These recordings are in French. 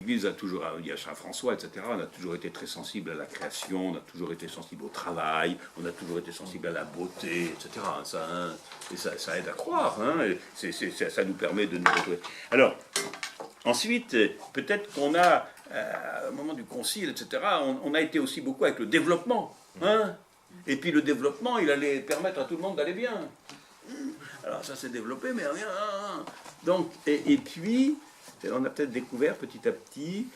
L'Église a toujours, il y a Saint François, etc., on a toujours été très sensible à la création, on a toujours été sensible au travail, on a toujours été sensible à la beauté, etc. Et ça aide à croire, ça nous permet de nous retrouver. Alors, ensuite, peut-être qu'on a, au moment du concile, etc., on a été aussi beaucoup avec le développement. Et puis le développement, il allait permettre à tout le monde d'aller bien. Alors ça s'est développé, mais rien. Donc, et puis, on a peut-être découvert petit à petit,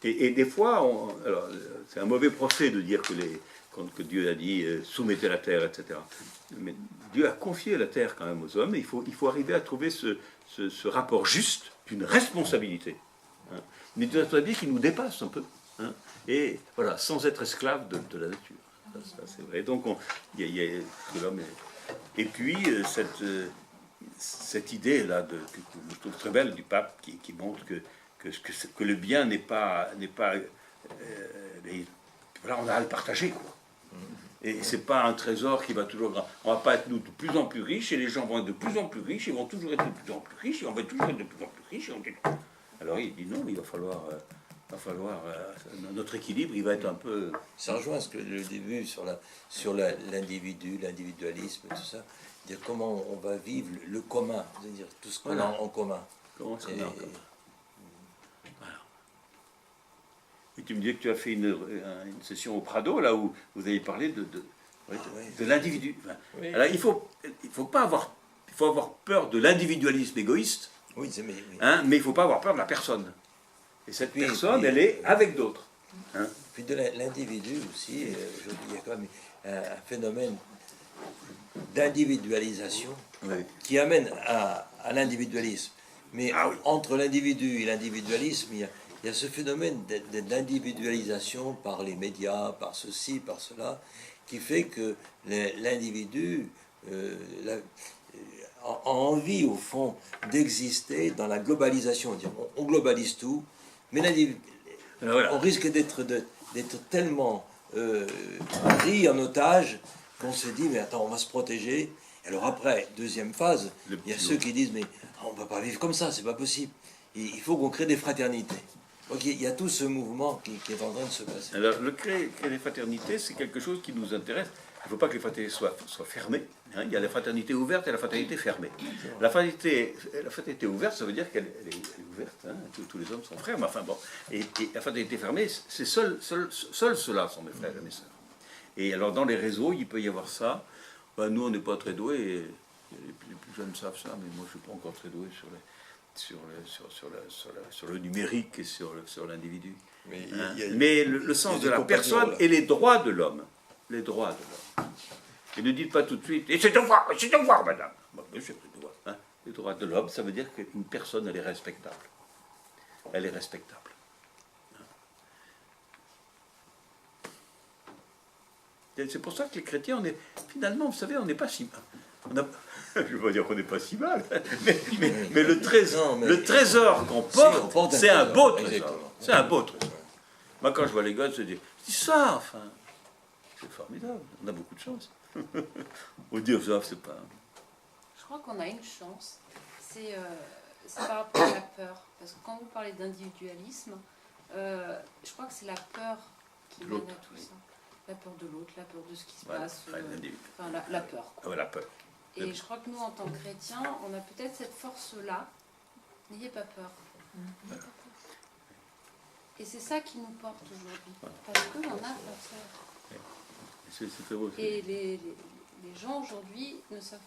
et des fois, alors c'est un mauvais procès de dire que Dieu a dit soumettez la terre, etc. Mais Dieu a confié la terre quand même aux hommes, et il faut arriver à trouver ce rapport juste d'une responsabilité. Mais d'une responsabilité qui nous dépasse un peu. Et voilà, sans être esclave de la nature. Ça, c'est vrai. Donc, il y a l'homme. Et puis, cette idée-là, que je trouve très belle du pape, qui montre que le bien n'est pas voilà, on a à le partager, quoi. Et c'est pas un trésor qui va toujours... On va pas être nous de plus en plus riches, et les gens vont être de plus en plus riches, ils vont toujours être de plus en plus riches, et on va toujours être de plus en plus riches. Alors il dit non, il va falloir notre équilibre, il va être un peu... Ça rejoint ce que le début sur l'individu, l'individualisme, tout ça. Dire comment on va vivre le commun, c'est-à-dire tout ce qu'on a en commun. Comment est-ce qu'on a en commun? Voilà. Et tu me dis que tu as fait une session au Prado, là où vous avez parlé de l'individu. Enfin, oui. Alors il faut avoir peur de l'individualisme égoïste, oui, mais il ne faut pas avoir peur de la personne. Et cette personne, elle est avec d'autres. Puis de l'individu aussi, il y a quand même un phénomène d'individualisation qui amène à l'individualisme. Mais entre l'individu et l'individualisme, il y a ce phénomène d'individualisation par les médias, par ceci, par cela, qui fait que l'individu a envie, au fond, d'exister dans la globalisation. On globalise tout, mais on risque d'être tellement pris en otage qu'on se dit, mais attends, on va se protéger. Alors après, deuxième phase, il y a ceux qui disent, mais on ne va pas vivre comme ça, c'est pas possible. Il faut qu'on crée des fraternités. Donc il y a tout ce mouvement qui est en train de se passer. Alors, créer des fraternités, c'est quelque chose qui nous intéresse. Il ne faut pas que les fraternités soient fermées. Il y a la fraternité ouverte et la fraternité fermée. La fraternité ouverte, ça veut dire qu'elle est ouverte. Tous les hommes sont frères, mais enfin bon. Et la fraternité fermée, c'est seuls ceux-là sont mes frères et mes sœurs. Et alors dans les réseaux, il peut y avoir ça. Nous, on n'est pas très doués, et les plus jeunes savent ça, mais moi, je ne suis pas encore très doué sur le numérique et sur l'individu. Mais le sens de la personne et les droits de l'homme. Les droits de l'homme. Et ne dites pas tout de suite, et c'est devoir, madame. Bon, c'est le droit. Les droits de l'homme, ça veut dire qu'une personne, elle est respectable. Elle est respectable. C'est pour ça que les chrétiens, finalement, vous savez, on n'est pas si mal. Je ne veux pas dire qu'on n'est pas si mal, mais le trésor qu'on porte, c'est un beau trésor. C'est un beau trésor. Moi, quand je vois les gosses, je dis ça, enfin, c'est formidable, on a beaucoup de chance. On dit ça, c'est pas... Je crois qu'on a une chance, c'est par rapport à la peur. Parce que quand vous parlez d'individualisme, je crois que c'est la peur qui mène à tout ça. La peur de l'autre, la peur de ce qui se passe, enfin, la peur. Quoi. La peur. Et je crois que nous, en tant que chrétiens, on a peut-être cette force-là. N'ayez pas peur. Et c'est ça qui nous porte aujourd'hui. Parce qu'on a pas peur. C'est très beau. Et les gens aujourd'hui ne savent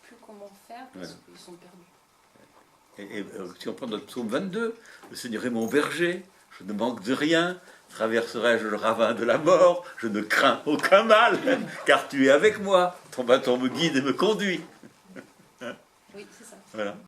plus comment faire parce qu'ils sont perdus. Et si on prend notre psaume 22, le Seigneur est mon berger, je ne manque de rien, traverserai-je le ravin de la mort, je ne crains aucun mal, car tu es avec moi, ton bâton me guide et me conduit. Oui, c'est ça. Voilà.